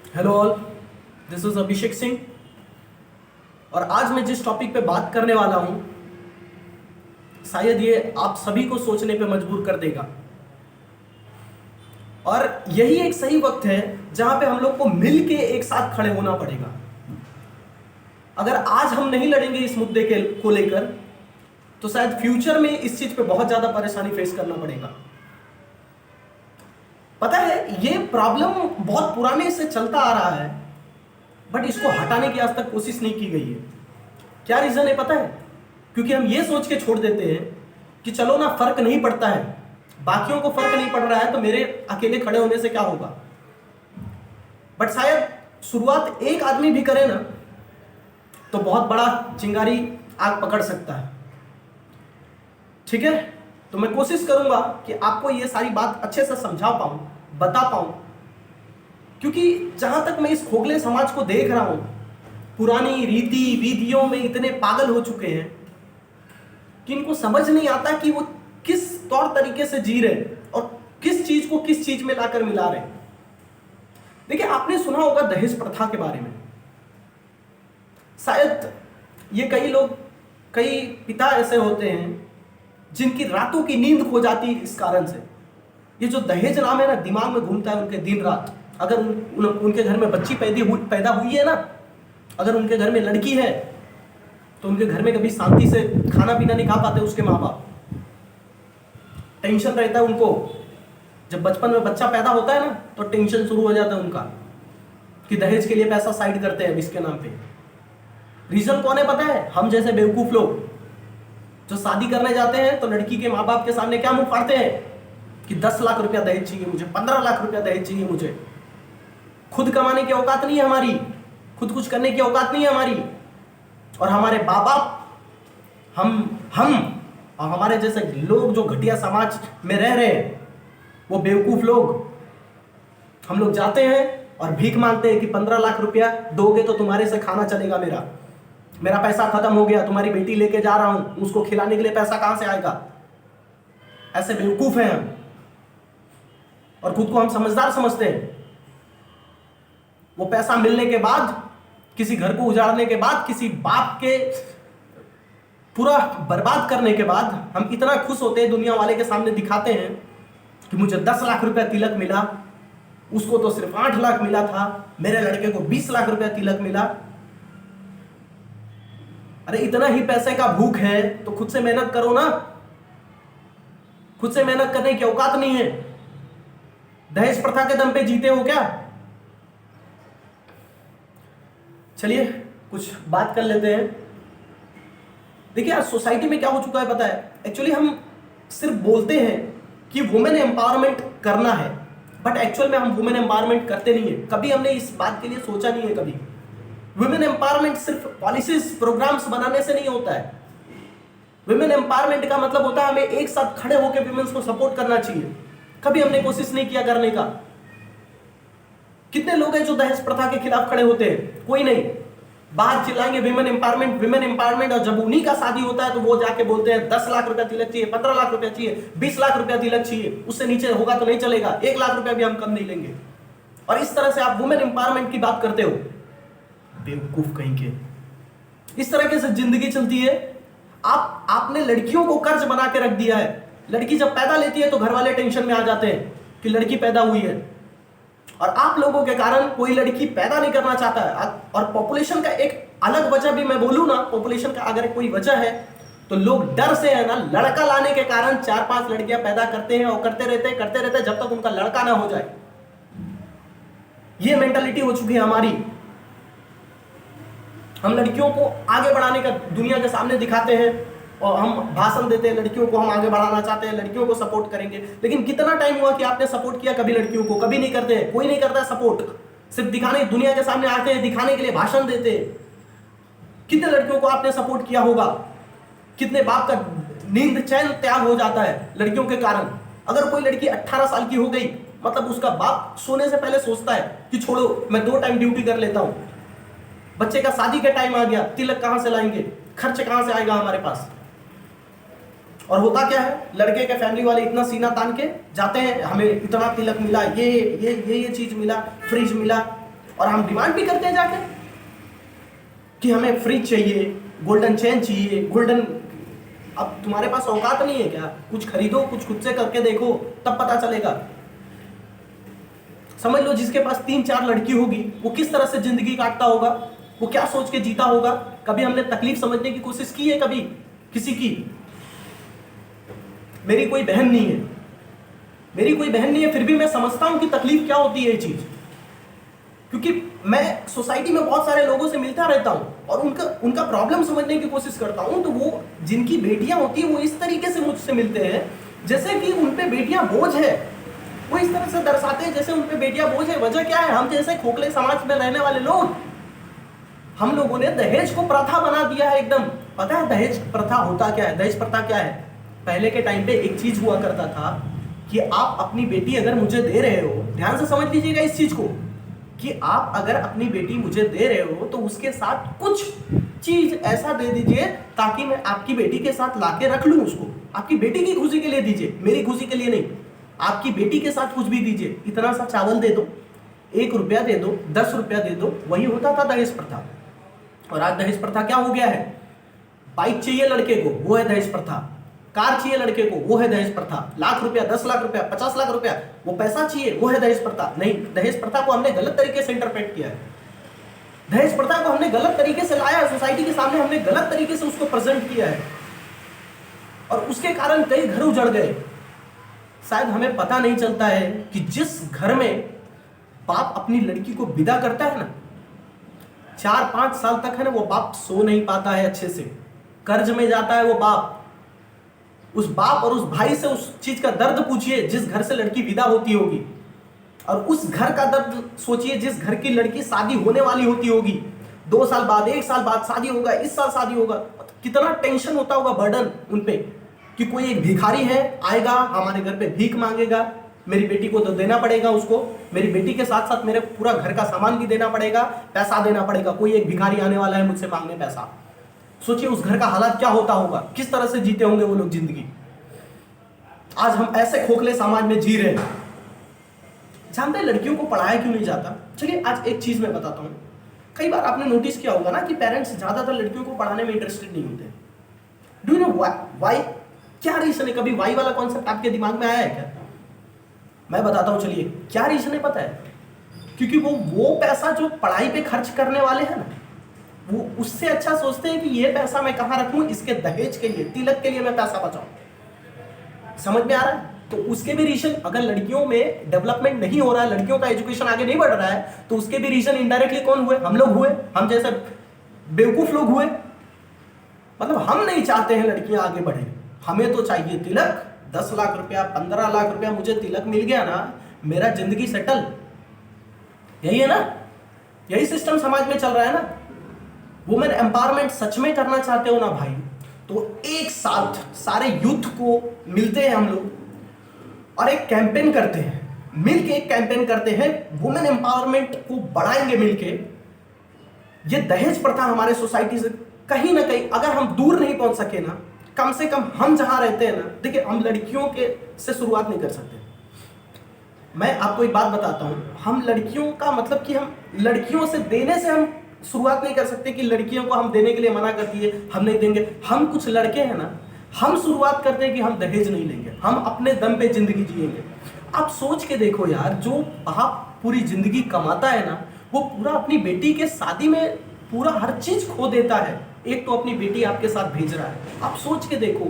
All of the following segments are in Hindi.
Hello all, this is Abhishek Singh. और आज मैं जिस टॉपिक पे बात करने वाला हूं, शायद ये आप सभी को सोचने पे मजबूर कर देगा। और यही एक सही वक्त है जहां पे हम लोग को मिल के एक साथ खड़े होना पड़ेगा। अगर आज हम नहीं लड़ेंगे इस मुद्दे को लेकर, तो शायद फ्यूचर में इस चीज पे बहुत ज्यादा परेशानी फेस करना पड़ेगा। पता है, ये प्रॉब्लम बहुत पुराने से चलता आ रहा है, बट इसको हटाने की आज तक कोशिश नहीं की गई है। क्या रीजन है पता है? क्योंकि हम ये सोच के छोड़ देते हैं कि चलो ना, फर्क नहीं पड़ता है, बाकियों को फर्क नहीं पड़ रहा है तो मेरे अकेले खड़े होने से क्या होगा। बट शायद शुरुआत एक आदमी भी करे ना, तो बहुत बड़ा चिंगारी आग पकड़ सकता है। ठीक है, तो मैं कोशिश करूंगा कि आपको ये सारी बात अच्छे से समझा पाऊं, बता पाऊं। क्योंकि जहां तक मैं इस खोखले समाज को देख रहा हूं, पुरानी रीति विधियों में इतने पागल हो चुके हैं कि इनको समझ नहीं आता कि वो किस तौर तरीके से जी रहे और किस चीज को किस चीज में लाकर मिला रहे। देखिए, आपने सुना होगा दहेज प्रथा के बारे में। शायद ये कई पिता ऐसे होते हैं जिनकी रातों की नींद खो जाती है इस कारण से। ये जो दहेज नाम है ना, दिमाग में घूमता है उनके दिन रात। अगर उनके घर में बच्ची पैदा हुई है ना, अगर उनके घर में लड़की है, तो उनके घर में कभी शांति से खाना पीना नहीं खा पाते उसके माँ बाप। टेंशन रहता है उनको। जब बचपन में बच्चा पैदा होता है ना, तो टेंशन शुरू हो जाता है उनका कि दहेज के लिए पैसा साइड करते हैं इसके नाम पे। रीजन कौन है पता है? हम जैसे बेवकूफ लोग जो शादी करने जाते हैं तो लड़की के माँ बाप के सामने क्या मुंह फाड़ते हैं कि 10 लाख रुपया दहेज चाहिए मुझे, 15 लाख रुपया दहेज चाहिए मुझे। खुद कमाने की औकात नहीं है हमारी, खुद कुछ करने की औकात नहीं है हमारी। और हमारे बाप बाप हम और हमारे जैसे लोग जो घटिया समाज में रह रहे हैं, वो बेवकूफ लोग, हम लोग जाते हैं और भीख मांगते हैं कि 15 लाख रुपया दोगे तो तुम्हारे से खाना चलेगा, मेरा पैसा खत्म हो गया, तुम्हारी बेटी लेके जा रहा हूं, उसको खिलाने के लिए पैसा कहां से आएगा। ऐसे बेवकूफ हैं हम, और खुद को हम समझदार समझते हैं। वो पैसा मिलने के बाद, किसी घर को उजाड़ने के बाद, किसी बाप के पूरा बर्बाद करने के बाद, हम इतना खुश होते हैं, दुनिया वाले के सामने दिखाते हैं कि मुझे 10 लाख रुपया तिलक मिला, उसको तो सिर्फ 8 लाख मिला था, मेरे लड़के को 20 लाख रुपया तिलक मिला। अरे इतना ही पैसे का भूख है तो खुद से मेहनत करो ना। खुद से मेहनत करने की औकात नहीं है, दहेज प्रथा के दम पे जीते हो क्या? चलिए कुछ बात कर लेते हैं। देखिए, आज सोसाइटी में क्या हो चुका है पता है? एक्चुअली हम सिर्फ बोलते हैं कि वुमेन एम्पावरमेंट करना है, बट एक्चुअल में हम वुमेन एम्पावरमेंट करते नहीं है। कभी हमने इस बात के लिए सोचा नहीं है कभी। वुमेन एम्पावरमेंट सिर्फ पॉलिसीज प्रोग्राम्स बनाने से नहीं होता है। वुमेन एम्पावरमेंट का मतलब होता है हमें एक साथ खड़े होकर वुमेन्स को सपोर्ट करना चाहिए। कभी हमने कोशिश नहीं किया करने का। कितने लोग हैं जो दहेज प्रथा के खिलाफ खड़े होते हैं? कोई नहीं। बाहर चिल्लाएंगे विमेन एम्पावरमेंट विमेन एम्पावरमेंट, और जब उन्हीं का शादी होता है तो वो जाके बोलते हैं 10 लाख रुपया तिलक चाहिए, 15 लाख रुपया चाहिए, 20 लाख रुपया तिलक चाहिए, उससे नीचे होगा तो नहीं चलेगा, 1 लाख रुपया भी हम कम नहीं लेंगे। और इस तरह से आप वुमेन एम्पावरमेंट की बात करते हो। बेवकूफ कहीं के। इस तरह से जिंदगी चलती है। आपने लड़कियों को कर्ज बना के रख दिया है। लड़की जब पैदा लेती है तो घर वाले टेंशन में आ जाते हैं कि लड़की पैदा हुई है, और आप लोगों के कारण कोई लड़की पैदा नहीं करना चाहता है। और पॉपुलेशन का एक अलग वजह भी मैं बोलूं ना, पॉपुलेशन का अगर कोई वजह है तो लोग डर से है ना, लड़का लाने के कारण 4-5 लड़कियां पैदा करते हैं और करते रहते जब तक उनका लड़का ना हो जाए। ये मेंटालिटी हो चुकी है हमारी। हम लड़कियों को आगे बढ़ाने का दुनिया के सामने दिखाते हैं और हम भाषण देते हैं, लड़कियों को हम आगे बढ़ाना चाहते हैं, लड़कियों को सपोर्ट करेंगे। लेकिन कितना टाइम हुआ कि आपने सपोर्ट किया कभी लड़कियों को? कभी नहीं करते हैं, कोई नहीं करता सपोर्ट। सिर्फ दिखाने, दुनिया के सामने आते हैं, दिखाने के लिए भाषण देते हैं। कितने लड़कियों को आपने सपोर्ट किया होगा? कितने बाप का नींद चैन त्याग हो जाता है लड़कियों के कारण। अगर कोई लड़की 18 साल की हो गई, मतलब उसका बाप सोने से पहले सोचता है कि छोड़ो, मैं 2 टाइम ड्यूटी कर लेता हूं। बच्चे का शादी का टाइम आ गया, तिलक कहां से लाएंगे, खर्च कहां से आएगा हमारे पास? और होता क्या है, लड़के के फैमिली वाले इतना सीना तान के जाते हैं, हमें इतना तिलक मिला, ये चीज मिला, फ्रिज मिला, और हम डिमांड भी करते हैं जाके कि हमें फ्रिज चाहिए, गोल्डन चेन चाहिए, गोल्डन। अब तुम्हारे पास औकात नहीं है क्या? कुछ खरीदो, कुछ खुद से करके देखो, तब पता चलेगा। समझ लो जिसके पास 3-4 लड़की होगी वो किस तरह से जिंदगी काटता होगा, वो क्या सोच के जीता होगा। कभी हमने तकलीफ समझने की कोशिश की है कभी किसी की? मेरी कोई बहन नहीं है, मेरी कोई बहन नहीं है, फिर भी मैं समझता हूं कि तकलीफ क्या होती है ये चीज, क्योंकि मैं सोसाइटी में बहुत सारे लोगों से मिलता रहता हूं और उनका प्रॉब्लम समझने की कोशिश करता हूं। तो वो जिनकी बेटियां होती है वो इस तरीके से मुझसे मिलते हैं जैसे कि उन पे बेटियां बोझ है। वो इस तरह से दर्शाते हैं जैसे उन पे बेटियां बोझ है। वजह क्या है? हम जैसे खोखले समाज में रहने वाले लोग, हम लोगों ने दहेज को प्रथा बना दिया है एकदम। पता है दहेज प्रथा होता क्या है? दहेज प्रथा क्या है? पहले के टाइम पे एक चीज हुआ करता था कि आप अपनी बेटी अगर मुझे दे रहे हो, ध्यान से समझ लीजिएगा इस चीज को, कि आप अगर अपनी बेटी मुझे दे रहे हो तो उसके साथ कुछ चीज ऐसा दे दीजिए ताकि मैं आपकी बेटी के साथ लाके रख लूं उसको। आपकी बेटी की खुशी के लिए दीजिए, मेरी खुशी के लिए नहीं। आपकी बेटी के साथ कुछ भी दीजिए, इतना सा चावल दे दो, 1 रुपया दे दो, 10 रुपया दे दो, वही होता था दहेज प्रथा। और आज दहेज प्रथा क्या हो गया है? बाइक चाहिए लड़के को, वो है दहेज प्रथा। कार चाहिए लड़के को, वो है दहेज प्रथा। लाख रुपया, 10 लाख रुपया, 50 लाख रुपया, वो पैसा चाहिए, वो है दहेज प्रथा। नहीं, दहेज प्रथा को हमने गलत तरीके से इंटरप्रेट किया है। दहेज प्रथा को हमने गलत तरीके से लाया है सोसाइटी के सामने, हमने गलत तरीके से उसको प्रेजेंट किया है और उसके कारण कई घर उजड़ गए। शायद हमें पता नहीं चलता है कि जिस घर में बाप अपनी लड़की को विदा करता है ना, 4-5 साल तक है ना, वो बाप सो नहीं पाता है अच्छे से, कर्ज में जाता है वो बाप। उस बाप और उस भाई से उस चीज का दर्द पूछिए जिस घर से लड़की विदा होती होगी, और उस घर का दर्द सोचिए जिस घर की लड़की शादी होने वाली होती होगी। 2 साल बाद, 1 साल बाद शादी होगा, इस साल शादी होगा, कितना टेंशन होता होगा, बर्डन उन पे कि कोई एक भिखारी है आएगा हमारे घर पे भीख मांगेगा, मेरी बेटी को तो देना पड़ेगा उसको, मेरी बेटी के साथ साथ मेरे पूरा घर का सामान भी देना पड़ेगा, पैसा देना पड़ेगा। कोई एक भिखारी आने वाला है मुझसे मांगने पैसा। सोचिए उस घर का हालात क्या होता होगा, किस तरह से जीते होंगे वो लोग जिंदगी। आज हम ऐसे खोखले समाज में जी रहे हैं। जानते हैं लड़कियों को पढ़ाया क्यों नहीं जाता? चलिए आज एक चीज मैं बताता हूं। कई बार आपने नोटिस किया होगा ना कि पेरेंट्स ज्यादातर लड़कियों को पढ़ाने में इंटरेस्टेड नहीं होते। Do you know why? क्या रीजन है? कभी वाई वाला कॉन्सेप्ट आपके दिमाग में आया है क्या? मैं बताता हूं, चलिए क्या रीजन है पता है? क्योंकि वो पैसा जो पढ़ाई पे खर्च करने वाले हैं ना, वो उससे अच्छा सोचते हैं कि ये पैसा मैं कहां रखूं, इसके दहेज के लिए, तिलक के लिए मैं पैसा बचाऊं। समझ में आ रहा है? तो उसके भी रीजन, अगर लड़कियों में डेवलपमेंट नहीं हो रहा है, लड़कियों का एजुकेशन आगे नहीं बढ़ रहा है, तो उसके भी रीजन इनडायरेक्टली कौन हुए? हम लोग हुए, हम जैसे बेवकूफ लोग हुए। मतलब हम नहीं चाहते हैं लड़कियां आगे बढ़े, हमें तो चाहिए तिलक, 10 लाख रुपया, 15 लाख रुपया मुझे तिलक मिल गया ना, मेरा जिंदगी सेटल। यही है ना? यही सिस्टम समाज में चल रहा है ना। वुमेन एम्पावरमेंट सच में करना चाहते हो ना भाई, तो एक साथ सारे यूथ को मिलते हैं हम लोग और एक कैंपेन करते हैं, मिलके एक कैंपेन करते हैं, वुमेन एम्पावरमेंट को बढ़ाएंगे मिलके। ये दहेज प्रथा हमारे सोसाइटी से कहीं ना कहीं अगर हम दूर नहीं पहुंच सके ना, कम से कम हम जहां रहते हैं ना, देखिए हम लड़कियों के से शुरुआत नहीं कर सकते। मैं आपको एक बात बताता हूं, हम लड़कियों का मतलब कि हम लड़कियों से देने से हम शुरुआत नहीं कर सकते कि लड़कियों को हम देने के लिए मना कर दिए, हम नहीं देंगे। हम कुछ लड़के हैं ना, हम शुरुआत करते हैं कि हम दहेज नहीं लेंगे, हम अपने दम पे जिंदगी जिएंगे। आप सोच के देखो यार, जो बाप पूरी जिंदगी कमाता है ना, वो पूरा अपनी बेटी के शादी में पूरा हर चीज खो देता है, एक तो अपनी बेटी आपके साथ भेज रहा है। आप सोच के देखो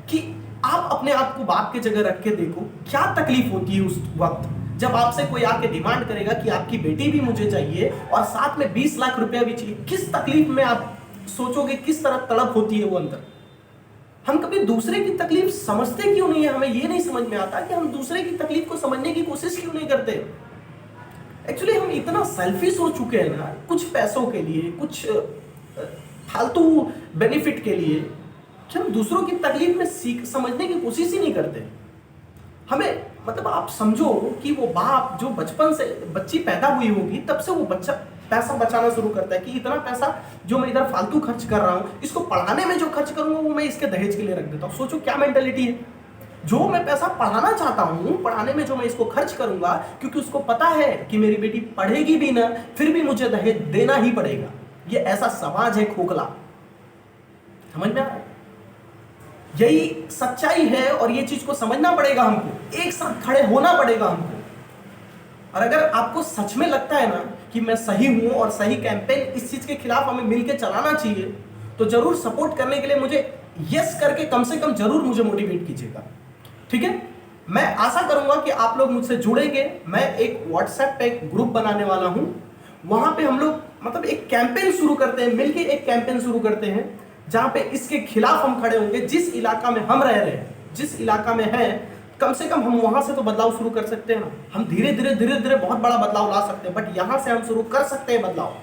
कि आप अपने आप को बाप की जगह रख के देखो, क्या तकलीफ होती है उस वक्त जब आपसे कोई आके डिमांड करेगा कि आपकी बेटी भी मुझे चाहिए और साथ में 20 लाख रुपया भी चाहिए। किस तकलीफ में आप सोचोगे, किस तरह तड़प होती है वो अंदर। हम कभी दूसरे की तकलीफ समझते क्यों नहीं है? हमें ये नहीं समझ में आता कि हम दूसरे की तकलीफ को समझने की कोशिश क्यों नहीं करते। एक्चुअली हम इतना सेल्फिश हो चुके हैं ना, कुछ पैसों के लिए, कुछ फालतू बेनिफिट के लिए, कि हम दूसरों की तकलीफ में समझने की कोशिश ही नहीं करते। हमें मतलब आप समझो कि वो बाप जो बचपन से बच्ची पैदा हुई होगी तब से वो बच्चा पैसा बचाना शुरू करता है कि इतना पैसा जो मैं इधर फालतू खर्च कर रहा हूँ, इसको पढ़ाने में जो खर्च करूंगा वो मैं इसके दहेज के लिए रख देता हूँ। सोचो क्या मेंटेलिटी है। जो मैं पैसा पढ़ाना चाहता हूं, पढ़ाने में जो मैं इसको खर्च करूंगा, क्योंकि उसको पता है कि मेरी बेटी पढ़ेगी भी ना, फिर भी मुझे दहेज देना ही पड़ेगा। ये ऐसा समाज है खोखला। समझ में आ रहा है? यही सच्चाई है और ये चीज को समझना पड़ेगा हमको, एक साथ खड़े होना पड़ेगा हमको। और अगर आपको सच में लगता है ना कि मैं सही हूं और सही कैंपेन इस चीज के खिलाफ हमें मिलकर चलाना चाहिए, तो जरूर सपोर्ट करने के लिए मुझे यस करके कम से कम जरूर मुझे मोटिवेट कीजिएगा। ठीक है, मैं आशा करूंगा कि आप लोग मुझसे जुड़ेंगे। मैं एक व्हाट्सएप पे एक ग्रुप बनाने वाला हूं, वहां पे हम लोग मतलब एक कैंपेन शुरू करते हैं, मिलके एक कैंपेन शुरू करते हैं जहां पे इसके खिलाफ हम खड़े होंगे। जिस इलाका में हम रह रहे हैं, जिस इलाका में है, कम से कम हम वहां से तो बदलाव शुरू कर सकते हैं ना। हम धीरे धीरे बहुत बड़ा बदलाव ला सकते हैं, बट यहां से हम शुरू कर सकते हैं बदलाव।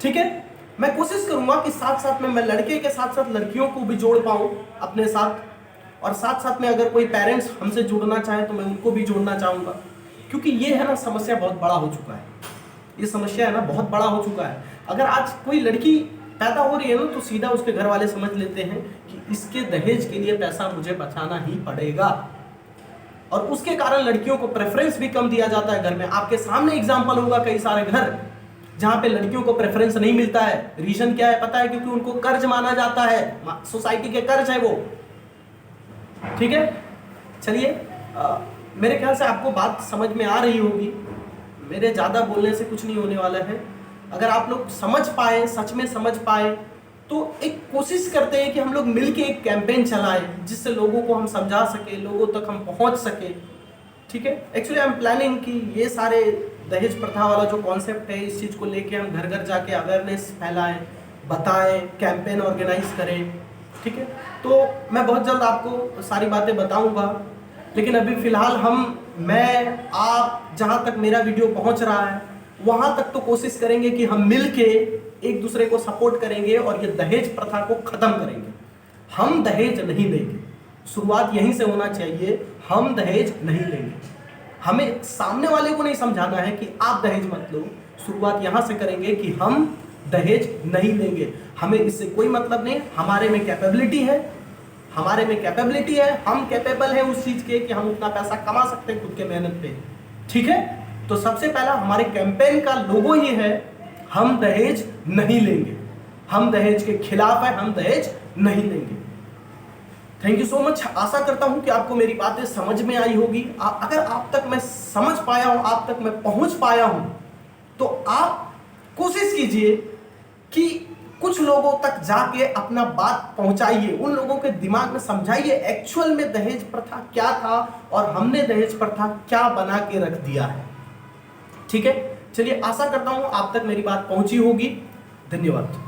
ठीक है, मैं कोशिश करूंगा कि साथ साथ में मैं लड़के के साथ साथ लड़कियों को भी जोड़ पाऊं अपने साथ, और साथ साथ में अगर कोई पेरेंट्स हमसे जुड़ना चाहे तो मैं उनको भी जोड़ना चाहूंगा। क्योंकि ये है ना, समस्या बहुत बड़ा हो चुका है। ये समस्या है ना, बहुत बड़ा हो चुका है। अगर आज कोई लड़की पैदा हो रही है ना, तो सीधा उसके घर वाले समझ लेते हैं कि इसके दहेज के लिए पैसा मुझे बचाना ही पड़ेगा, और उसके कारण लड़कियों को प्रेफरेंस भी कम दिया जाता है घर में। आपके सामने एग्जाम्पल होगा कई सारे घर जहां पे लड़कियों को प्रेफरेंस नहीं मिलता है। रीजन क्या है पता है? क्योंकि उनको कर्ज माना जाता है, सोसाइटी के कर्ज है वो। ठीक है, चलिए, मेरे ख्याल से आपको बात समझ में आ रही होगी। मेरे ज़्यादा बोलने से कुछ नहीं होने वाला है। अगर आप लोग समझ पाए, सच में समझ पाए, तो एक कोशिश करते हैं कि हम लोग मिलके एक कैंपेन चलाएं जिससे लोगों को हम समझा सके, लोगों तक हम पहुंच सके। ठीक है, एक्चुअली आई एम प्लानिंग कि ये सारे दहेज प्रथा वाला जो कॉन्सेप्ट है, इस चीज़ को लेके हम घर घर जाके अवेयरनेस फैलाएं, बताएं, कैंपेन ऑर्गेनाइज करें। ठीक है, तो मैं बहुत जल्द आपको सारी बातें बताऊंगा, लेकिन अभी फिलहाल मैं आप जहां तक मेरा वीडियो पहुंच रहा है वहां तक तो कोशिश करेंगे कि हम मिलके एक दूसरे को सपोर्ट करेंगे और ये दहेज प्रथा को खत्म करेंगे। हम दहेज नहीं लेंगे, शुरुआत यहीं से होना चाहिए। हम दहेज नहीं लेंगे। हमें सामने वाले को नहीं समझाना है कि आप दहेज मत लो, शुरुआत यहां से करेंगे कि हम दहेज नहीं लेंगे। हमें इससे कोई मतलब नहीं, हमारे में कैपेबिलिटी है, हम कैपेबल हैं उस चीज के कि हम उतना पैसा कमा सकते हैं खुद के मेहनत पे। ठीक है, तो सबसे पहला हमारे कैंपेन का लोगो ही है, हम दहेज नहीं लेंगे। हम दहेज के खिलाफ है, हम दहेज नहीं लेंगे। Thank you so much. आशा करता हूं कि आपको मेरी बातें समझ में आई होगी। अगर आप तक मैं समझ पाया हूं, आप तक मैं पहुंच पाया हूं, तो आप कोशिश कीजिए कि कुछ लोगों तक जाके अपना बात पहुंचाइए, उन लोगों के दिमाग में समझाइए एक्चुअल में दहेज प्रथा क्या था और हमने दहेज प्रथा क्या बना के रख दिया है। ठीक है, चलिए, आशा करता हूं आप तक मेरी बात पहुंची होगी। धन्यवाद।